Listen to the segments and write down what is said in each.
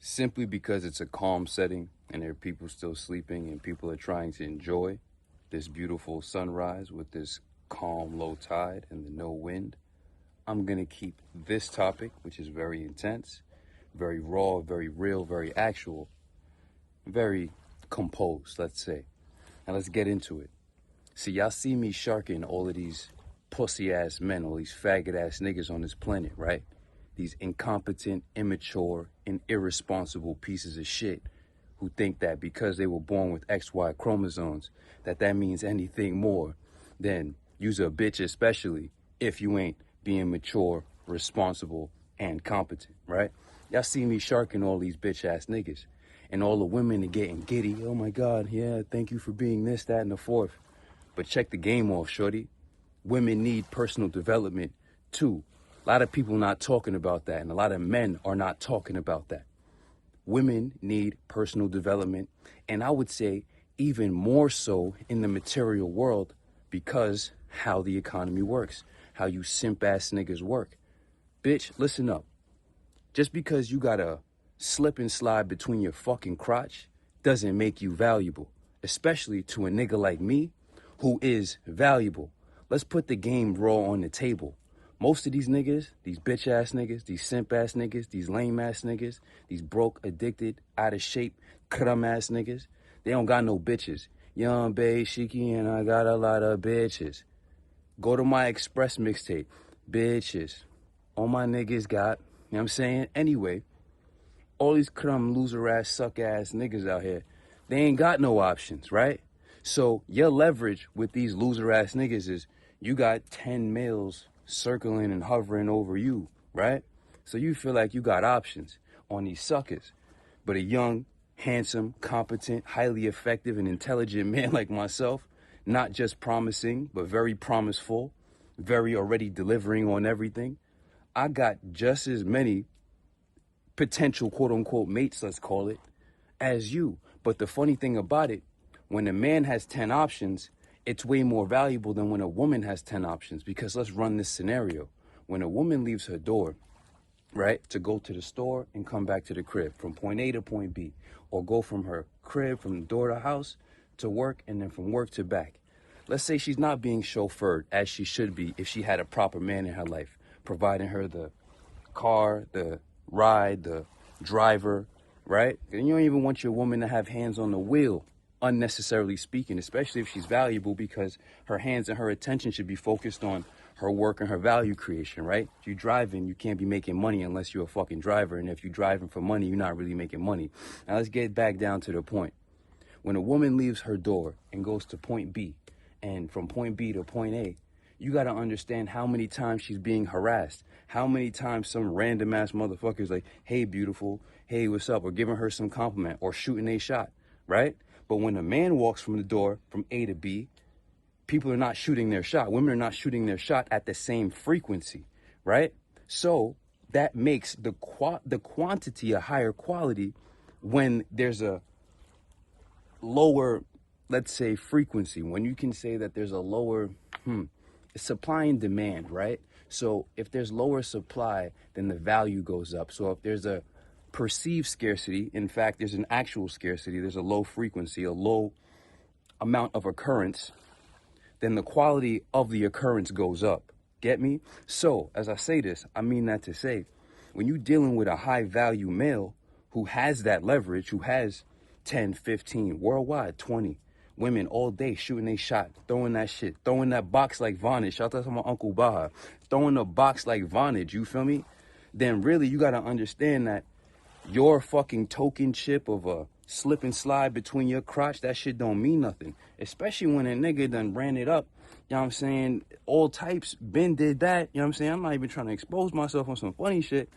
simply because it's a calm setting and there are people still sleeping and people are trying to enjoy this beautiful sunrise with this calm low tide and the no wind. I'm going to keep this topic, which is very intense, very raw, very real, very actual, very composed, let's say. Now let's get into it. See, y'all see me sharking all of these pussy-ass men, all these faggot-ass niggas on this planet, right? These incompetent, immature, and irresponsible pieces of shit who think that because they were born with XY chromosomes, that means anything more than use a bitch, especially if you ain't being mature, responsible, and competent, right? Y'all see me sharking all these bitch-ass niggas. And all the women are getting giddy. Oh my God, yeah, thank you for being this, that, and the fourth. But check the game off, shorty. Women need personal development too. A lot of people not talking about that, and a lot of men are not talking about that. Women need personal development, and I would say even more so in the material world because how the economy works, how you simp-ass niggas work. Bitch, listen up. Just because you got a slip and slide between your fucking crotch doesn't make you valuable, especially to a nigga like me who is valuable. Let's put the game raw on the table. Most of these niggas, these bitch ass niggas, these simp ass niggas, these lame ass niggas, these broke, addicted, out of shape, crumb ass niggas, they don't got no bitches. Young babe, Sheikhy, and I got a lot of bitches. Go to my Express mixtape. Bitches. All my niggas got, you know what I'm saying? Anyway, all these crumb, loser ass, suck ass niggas out here, they ain't got no options, right? So your leverage with these loser ass niggas is you got 10 males circling and hovering over you, right? So you feel like you got options on these suckers. But a young, handsome, competent, highly effective, and intelligent man like myself, not just promising, but very promiseful, very already delivering on everything, I got just as many potential quote-unquote mates, let's call it, as you. But the funny thing about it, when a man has 10 options, it's way more valuable than when a woman has 10 options. Because let's run this scenario. When a woman leaves her door, right, to go to the store and come back to the crib from point A to point B, or go from her crib, from the door to house to work, and then from work to back. Let's say she's not being chauffeured as she should be if she had a proper man in her life, providing her the car, the ride, the driver, right? And you don't even want your woman to have hands on the wheel, unnecessarily speaking, especially if she's valuable, because her hands and her attention should be focused on her work and her value creation, right? If you're driving, you can't be making money unless you're a fucking driver. And if you're driving for money, you're not really making money. Now let's get back down to the point. When a woman leaves her door and goes to point B, and from point B to point A, you got to understand how many times she's being harassed, how many times some random ass motherfucker's like, hey, beautiful, hey, what's up, or giving her some compliment, or shooting a shot, right? But when a man walks from the door from A to B, people are not shooting their shot. Women are not shooting their shot at the same frequency, right? So that makes the quantity a higher quality when there's a lower, let's say, frequency. When you can say that there's a lower, supply and demand, right? So if there's lower supply, then the value goes up. So if there's a perceived scarcity, in fact, there's an actual scarcity, there's a low frequency, a low amount of occurrence, then the quality of the occurrence goes up. Get me? So as I say this, I mean that to say, when you're dealing with a high value male who has that leverage, who has 10, 15, worldwide, 20 women all day shooting a shot, throwing that shit, throwing that box like Vonage. Shout out to my Uncle Baha. Throwing a box like Vonage, you feel me? Then really you got to understand that your fucking token chip of a slip and slide between your crotch, that shit don't mean nothing. Especially when a nigga done ran it up, you know what I'm saying? All types, Ben did that, you know what I'm saying? I'm not even trying to expose myself on some funny shit.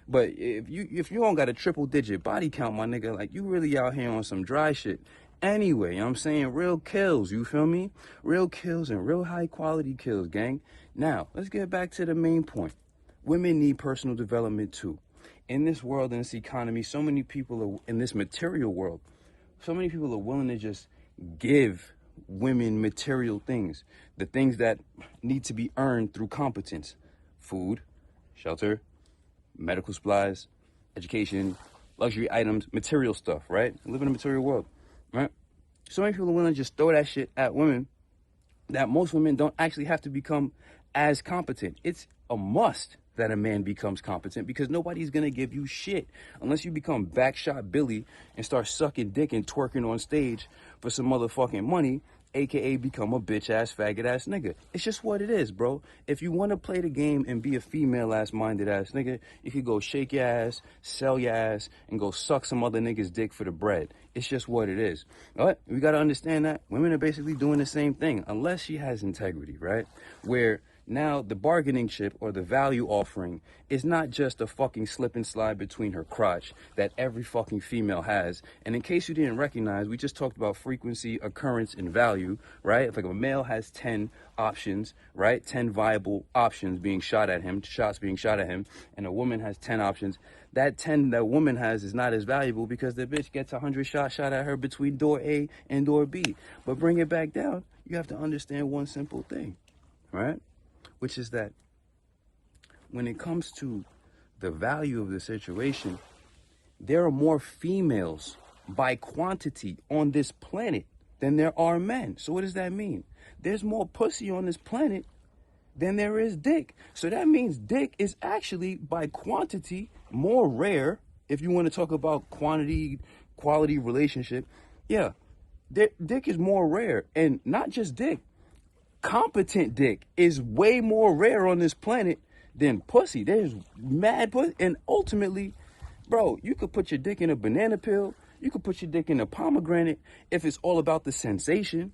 But if you don't got a triple digit body count, my nigga, like you really out here on some dry shit. Anyway, you know what I'm saying? Real kills, you feel me? Real kills and real high quality kills, gang. Now, let's get back to the main point. Women need personal development too. In this world, in this economy, so many people are, in this material world, so many people are willing to just give women material things, the things that need to be earned through competence: food, shelter, medical supplies, education, luxury items, material stuff, right? We live in a material world, right? So many people are willing to just throw that shit at women that most women don't actually have to become as competent. It's a must that a man becomes competent because nobody's going to give you shit unless you become backshot Billy and start sucking dick and twerking on stage for some motherfucking money, aka become a bitch ass faggot ass nigga. It's just what it is, bro. If you want to play the game and be a female ass minded ass nigga, you could go shake your ass, sell your ass, and go suck some other nigga's dick for the bread. It's just what it is. But we got to understand that women are basically doing the same thing unless she has integrity, right? Where now the bargaining chip or the value offering is not just a fucking slip and slide between her crotch that every fucking female has. And in case you didn't recognize, we just talked about frequency, occurrence, and value, right? If like a male has 10 options, right? 10 viable options being shot at him, shots being shot at him, and a woman has 10 options. That 10 that woman has is not as valuable because the bitch gets 100 shots shot at her between door A and door B. But bring it back down, you have to understand one simple thing, right? Which is that when it comes to the value of the situation, there are more females by quantity on this planet than there are men. So what does that mean? There's more pussy on this planet than there is dick. So that means dick is actually by quantity more rare. If you want to talk about quality relationship, yeah, dick is more rare. And not just dick. Competent dick is way more rare on this planet than pussy. There's mad pussy. And ultimately, bro, you could put your dick in a banana peel. You could put your dick in a pomegranate if it's all about the sensation,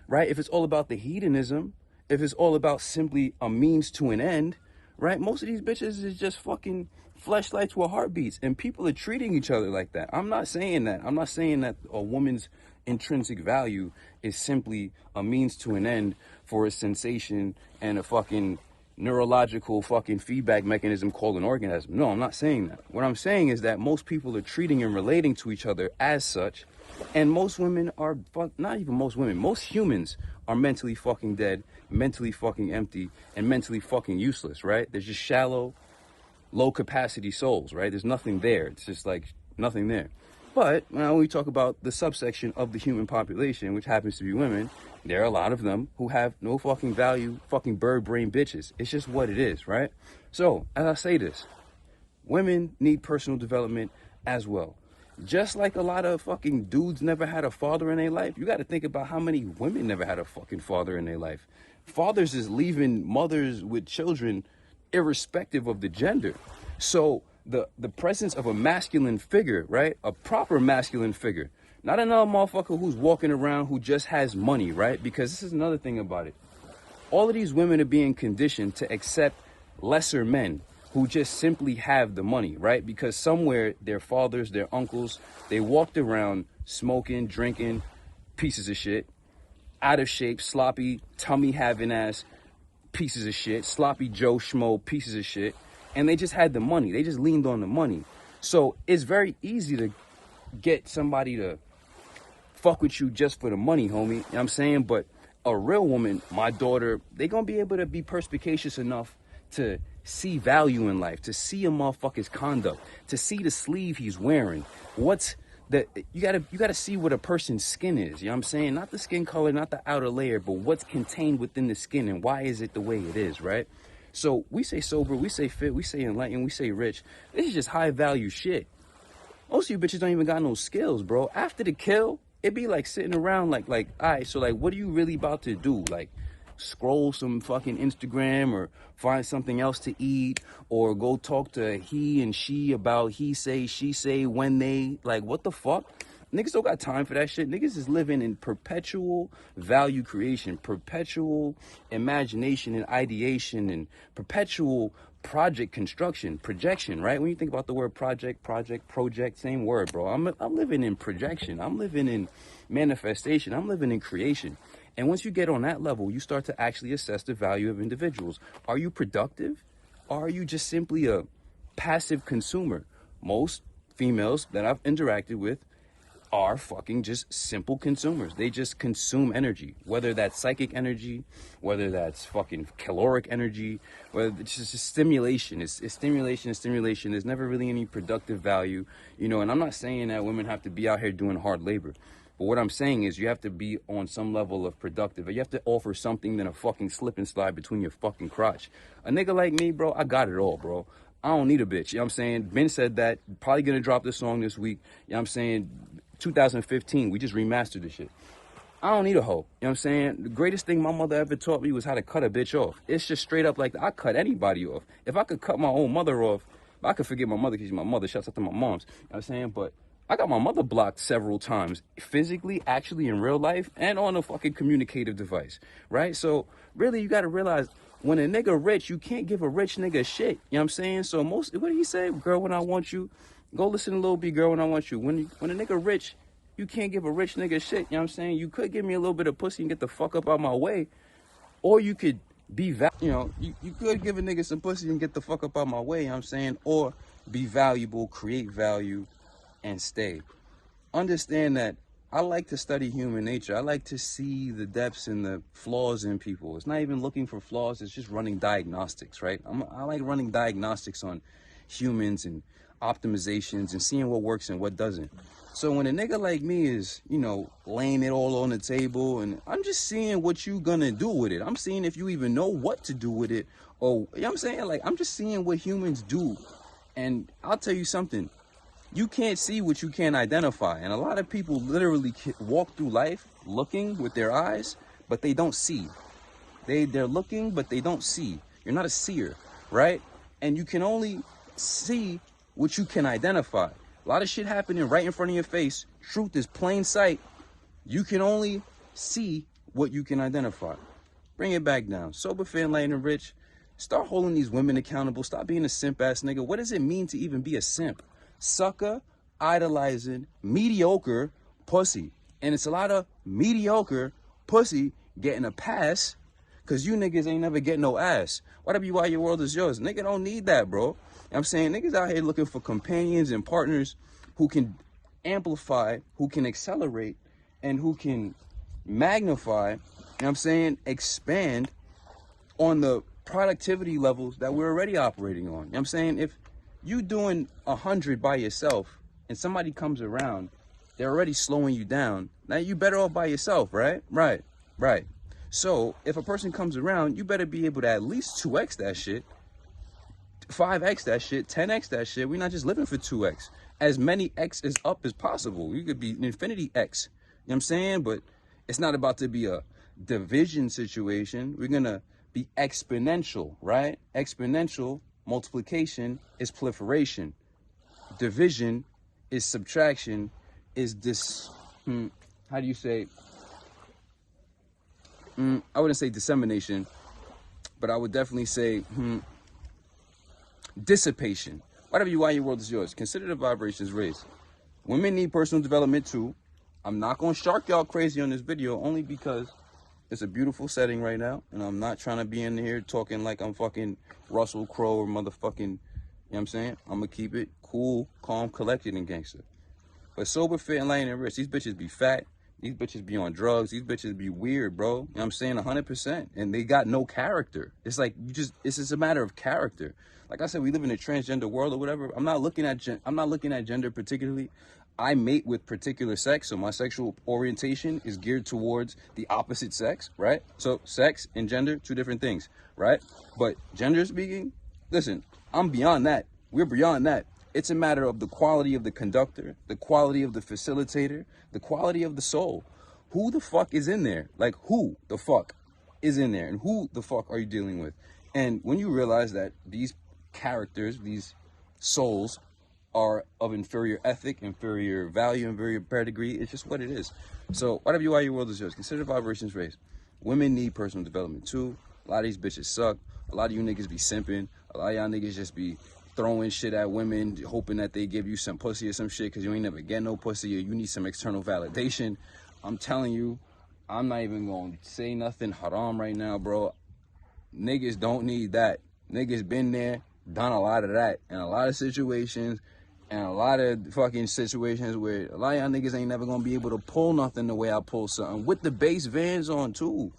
right? If it's all about the hedonism, if it's all about simply a means to an end, right? Most of these bitches is just fucking fleshlights with heartbeats, and people are treating each other like that. I'm not saying that. I'm not saying that a woman's intrinsic value is simply a means to an end for a sensation and a fucking neurological fucking feedback mechanism called an orgasm. No, I'm not saying that. What I'm saying is that most people are treating and relating to each other as such, and most women are, not even most women, most humans are mentally fucking dead, mentally fucking empty, and mentally fucking useless, right? They're just shallow, low capacity souls, right? There's nothing there. It's just like nothing there. But when we talk about the subsection of the human population, which happens to be women, there are a lot of them who have no fucking value, fucking bird brain bitches. It's just what it is, right? So, as I say this, women need personal development as well. Just like a lot of fucking dudes never had a father in their life, you got to think about how many women never had a fucking father in their life. Fathers is leaving mothers with children irrespective of the gender. So the presence of a masculine figure, right? A proper masculine figure. Not another motherfucker who's walking around who just has money, right? Because this is another thing about it. All of these women are being conditioned to accept lesser men who just simply have the money, right? Because somewhere their fathers, their uncles, they walked around smoking, drinking, pieces of shit, out of shape, sloppy, tummy having ass, pieces of shit, sloppy Joe Schmo, pieces of shit. And they just had the money. They just leaned on the money. So it's very easy to get somebody to fuck with you just for the money, homie. You know what I'm saying? But a real woman, my daughter, they gonna be able to be perspicacious enough to see value in life, to see a motherfucker's conduct, to see the sleeve he's wearing. What's the, you gotta see what a person's skin is, you know what I'm saying? Not the skin color, not the outer layer, but what's contained within the skin and why is it the way it is, right? So we say sober, we say fit, we say enlightened, we say rich. This is just high value shit. Most of you bitches don't even got no skills, bro. After the kill, it be like sitting around like, all right, so like, what are you really about to do? Like, scroll some fucking Instagram or find something else to eat or go talk to he and she about he say, she say, when they, like, what the fuck? Niggas don't got time for that shit. Niggas is living in perpetual value creation, perpetual imagination and ideation, and perpetual project construction, projection, right? When you think about the word project, same word, bro. I'm living in projection. I'm living in manifestation. I'm living in creation. And once you get on that level, you start to actually assess the value of individuals. Are you productive? Or are you just simply a passive consumer? Most females that I've interacted with are fucking just simple consumers. They just consume energy, whether that's psychic energy, whether that's fucking caloric energy, whether it's just stimulation. It's stimulation. There's never really any productive value, you know. And I'm not saying that women have to be out here doing hard labor. But what I'm saying is you have to be on some level of productive. You have to offer something than a fucking slip and slide between your fucking crotch. A nigga like me, bro, I got it all, bro. I don't need a bitch. You know what I'm saying? Ben said that. Probably gonna drop this song this week. You know what I'm saying? 2015, we just remastered this shit. I don't need a hoe. You know what I'm saying? The greatest thing my mother ever taught me was how to cut a bitch off. It's just straight up like that. I cut anybody off. If I could cut my own mother off, I could forget my mother because she's my mother. Shouts out to my moms. You know what I'm saying? But I got my mother blocked several times, physically, actually in real life, and on a fucking communicative device, right? So really, you got to realize when a nigga rich, you can't give a rich nigga shit. You know what I'm saying? So what did he say? Girl, when I want you, go listen to Lil B, Girl, When I Want You. When a nigga rich, you can't give a rich nigga shit. You know what I'm saying? You could give me a little bit of pussy and get the fuck up out my way. Or you could be, you could give a nigga some pussy and get the fuck up out my way. You know what I'm saying? Or be valuable, create value, and stay. Understand that I like to study human nature. I like to see the depths and the flaws in people. It's not even looking for flaws. It's just running diagnostics, right? I like running diagnostics on humans and optimizations and seeing what works and what doesn't. So when a nigga like me is, you know, laying it all on the table, and I'm just seeing what you gonna do with it. I'm seeing if you even know what to do with it. Or, you know what I'm saying? Like, I'm just seeing what humans do. And I'll tell you something. You can't see what you can't identify. And a lot of people literally walk through life looking with their eyes, but they don't see. They're looking, but they don't see. You're not a seer, right? And you can only see what you can identify. A lot of shit happening right in front of your face. Truth is plain sight. You can only see what you can identify. Bring it back down. Sober, fair, enlightened, and rich. Start holding these women accountable. Stop being a simp ass nigga. What does it mean to even be a simp? Sucker, idolizing, mediocre pussy. And it's a lot of mediocre pussy getting a pass because you niggas ain't never getting no ass. Whatever you are, your world is yours. Nigga don't need that, bro. I'm saying niggas out here looking for companions and partners who can amplify, who can accelerate, and who can magnify, you know what I'm saying, expand on the productivity levels that we're already operating on. You know what I'm saying? If you doing 100 by yourself and somebody comes around, they're already slowing you down. Now you better off by yourself, right? Right. So if a person comes around, you better be able to at least 2x that shit, 5x that shit, 10x that shit. We're not just living for 2x. As many x is up as possible. You could be an infinity x. You know what I'm saying? But it's not about to be a division situation. We're going to be exponential, right? Exponential multiplication is proliferation. Division is subtraction, is how do you say? I wouldn't say dissemination, but I would definitely say dissipation. Whatever you are, your world is yours. Consider the vibrations raised. Women need personal development too. I'm not going to shark y'all crazy on this video only because it's a beautiful setting right now, and I'm not trying to be in here talking like I'm fucking Russell Crowe or motherfucking, you know what I'm saying? I'm going to keep it cool, calm, collected, and gangster. But sober, fit, enlightened, and rich. These bitches be fat. These bitches be on drugs. These bitches be weird, bro. You know what I'm saying? 100%. And they got no character. It's like, it's just a matter of character. Like I said, we live in a transgender world or whatever. I'm not looking at gender particularly. I mate with particular sex, so my sexual orientation is geared towards the opposite sex, right? So sex and gender, two different things, right? But gender speaking, listen, I'm beyond that. We're beyond that. It's a matter of the quality of the conductor, the quality of the facilitator, the quality of the soul. Who the fuck is in there? Like, who the fuck is in there? And who the fuck are you dealing with? And when you realize that these characters, these souls, are of inferior ethic, inferior value, inferior pedigree, it's just what it is. So whatever you are, your world is yours. Consider vibrations raised. Women need personal development too. A lot of these bitches suck. A lot of you niggas be simping. A lot of y'all niggas just be throwing shit at women, hoping that they give you some pussy or some shit because you ain't never get no pussy or you need some external validation. I'm telling you, I'm not even going to say nothing haram right now, bro. Niggas don't need that. Niggas been there, done a lot of that in a lot of situations, And a lot of fucking situations where a lot of y'all niggas ain't never gonna be able to pull nothing the way I pull something. With the base Vans on too.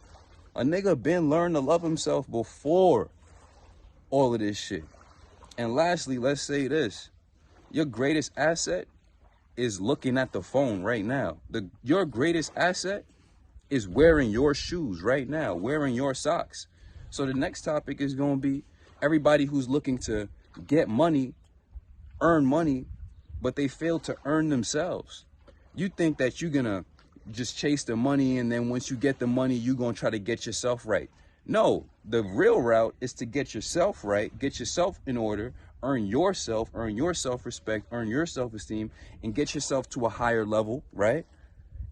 A nigga been learned to love himself before all of this shit. And lastly, let's say this. Your greatest asset is looking at the phone right now. Your greatest asset is wearing your shoes right now, wearing your socks. So the next topic is gonna be everybody who's looking to get money, earn money, but they fail to earn themselves. You think that you're gonna just chase the money, and then once you get the money, you're gonna try to get yourself right. No, the real route is to get yourself right, get yourself in order, earn your self-respect, earn your self-esteem, and get yourself to a higher level, right?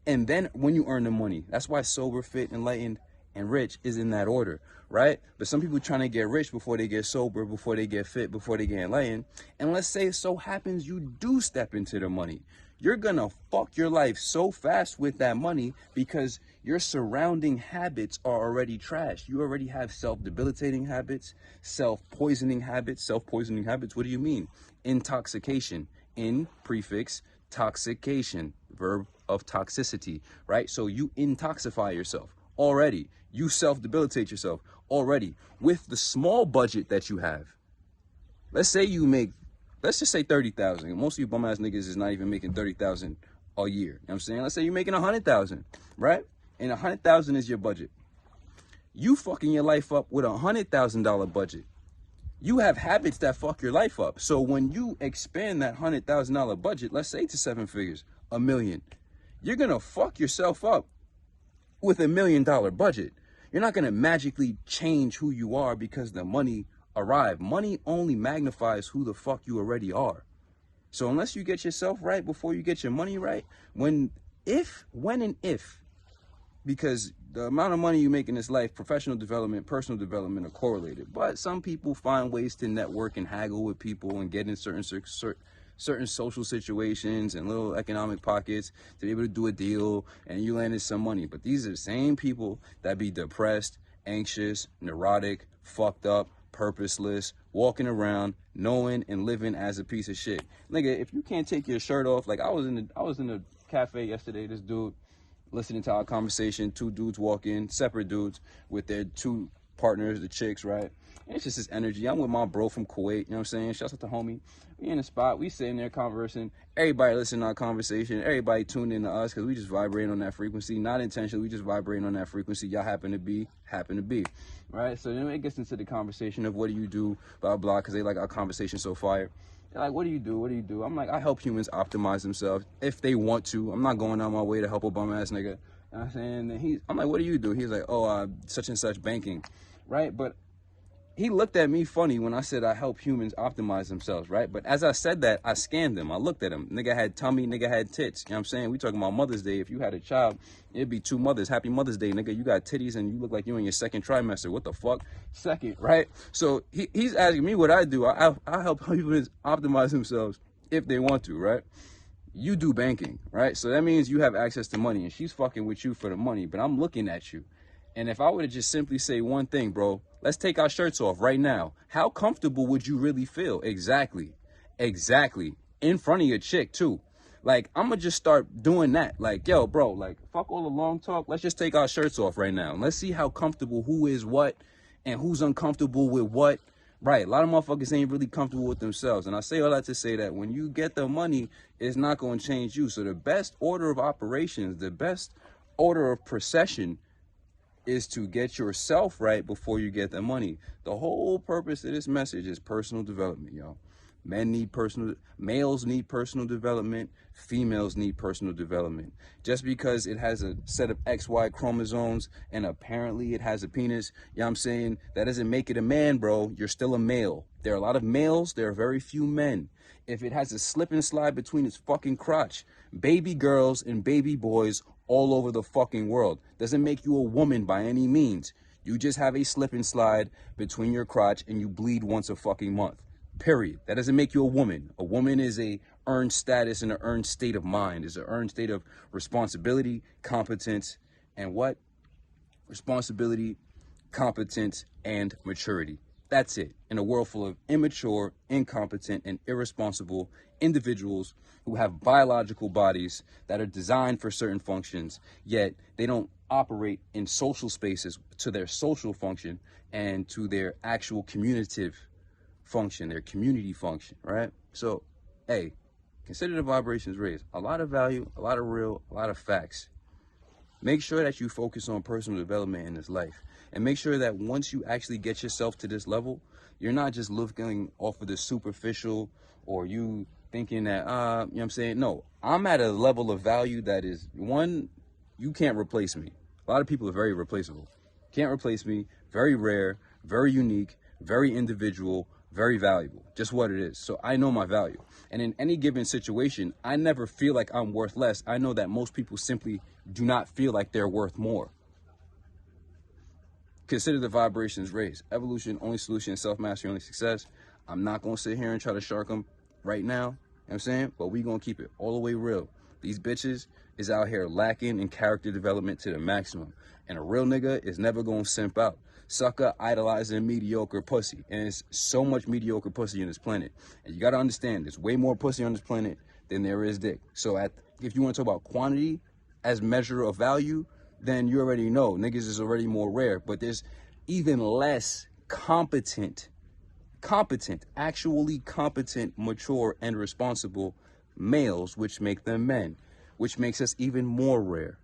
And then when you earn the money, that's why sober, fit, enlightened, and rich is in that order, right? But some people trying to get rich before they get sober, before they get fit, before they get enlightened. And let's say it so happens you do step into the money. You're gonna fuck your life so fast with that money because your surrounding habits are already trash. You already have self-debilitating habits, self-poisoning habits. Self-poisoning habits, what do you mean? Intoxication, in prefix, toxication, verb of toxicity, right? So you intoxify yourself already. You self-debilitate yourself already with the small budget that you have. Let's say you make, let's just say 30,000. Most of you bum ass niggas is not even making 30,000 a year. You know what I'm saying? Let's say you're making 100,000, right? And 100,000 is your budget. You fucking your life up with $100,000 budget. You have habits that fuck your life up. So when you expand that $100,000 budget, let's say to 7 figures, $1 million, you're gonna fuck yourself up with $1 million budget. You're not gonna magically change who you are because the money arrived. Money only magnifies who the fuck you already are. So unless you get yourself right before you get your money right, when and if, because the amount of money you make in this life, professional development, personal development are correlated. But some people find ways to network and haggle with people and get in certain social situations and little economic pockets to be able to do a deal, and you landed some money. But these are the same people that be depressed, anxious, neurotic, fucked up, purposeless, walking around, knowing and living as a piece of shit. Nigga, if you can't take your shirt off, like I was in the cafe yesterday, this dude listening to our conversation, 2 dudes walk in, separate dudes with their 2 partners, the chicks, right? And it's just this energy. I'm with my bro from Kuwait, you know what I'm saying? Shouts out to homie. We in the spot, we sitting there conversing. Everybody listening to our conversation, everybody tuned in to us because we just vibrating on that frequency. Not intentionally, we just vibrating on that frequency. Y'all happen to be, right? So then it gets into the conversation of what do you do, blah, blah, because they like our conversation so fire. They're like, what do you do? What do you do? I'm like, I help humans optimize themselves if they want to. I'm not going out my way to help a bum ass nigga. You know what I'm saying? And I'm like, what do you do? He's like, oh, such and such banking, right? But he looked at me funny when I said I help humans optimize themselves, right? But as I said that, I scanned him. I looked at him. Nigga had tummy, nigga had tits. You know what I'm saying? We talking about Mother's Day. If you had a child, it'd be 2 mothers. Happy Mother's Day, nigga. You got titties and you look like you in your 2nd trimester. What the fuck? 2nd, right? So he's asking me what I do. I help humans optimize themselves if they want to, right? You do banking, right? So that means you have access to money, and she's fucking with you for the money, but I'm looking at you. And if I were to just simply say one thing, bro, let's take our shirts off right now. How comfortable would you really feel? Exactly. In front of your chick, too. Like, I'm going to just start doing that. Like, yo, bro, like, fuck all the long talk. Let's just take our shirts off right now. Let's see how comfortable who is what and who's uncomfortable with what. Right, a lot of motherfuckers ain't really comfortable with themselves. And I say all that to say that when you get the money, it's not going to change you. So the best order of operations, the best order of procession is to get yourself right before you get the money. The whole purpose of this message is personal development, y'all. Males need personal development, females need personal development. Just because it has a set of XY chromosomes and apparently it has a penis, you know what I'm saying, that doesn't make it a man, bro. You're still a male. There are a lot of males, there are very few men. If it has a slip and slide between its fucking crotch, baby girls and baby boys all over the fucking world, doesn't make you a woman by any means. You just have a slip and slide between your crotch and you bleed once a fucking month. Period. That doesn't make you a woman. A woman is a earned status and an earned state of mind. Is an earned state of responsibility, competence, and what? Responsibility, competence, and maturity. That's it. In a world full of immature, incompetent, and irresponsible individuals who have biological bodies that are designed for certain functions, yet they don't operate in social spaces to their social function and to their actual communicative function, their community function, right? So, hey, consider the vibrations raised. A lot of value, a lot of real, a lot of facts. Make sure that you focus on personal development in this life. And make sure that once you actually get yourself to this level, you're not just looking off of the superficial or you thinking that, you know what I'm saying? No, I'm at a level of value that is, one, you can't replace me. A lot of people are very replaceable. Can't replace me, very rare, very unique, very individual, very valuable, just what it is. So I know my value. And in any given situation, I never feel like I'm worth less. I know that most people simply do not feel like they're worth more. Consider the vibrations raised. Evolution, only solution, self-mastery, only success. I'm not going to sit here and try to shark them right now, you know what I'm saying? But we going to keep it all the way real. These bitches is out here lacking in character development to the maximum. And a real nigga is never going to simp out. Sucker idolizing mediocre pussy. And it's so much mediocre pussy on this planet. And you got to understand, there's way more pussy on this planet than there is dick. So if you want to talk about quantity as measure of value, then you already know niggas is already more rare. But there's even less competent, actually competent, mature, and responsible males, which make them men, which makes us even more rare.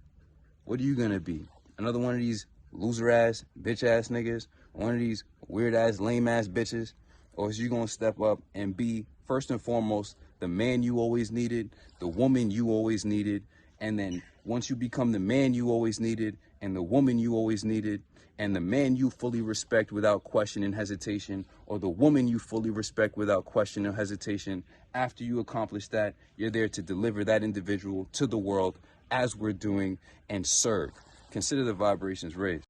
What are you going to be? Another one of these loser ass, bitch ass niggas? One of these weird ass, lame ass bitches? Or is you going to step up and be, first and foremost, the man you always needed, the woman you always needed, and then once you become the man you always needed and the woman you always needed and the man you fully respect without question and hesitation, or the woman you fully respect without question or hesitation, after you accomplish that, you're there to deliver that individual to the world as we're doing and serve. Consider the vibrations raised.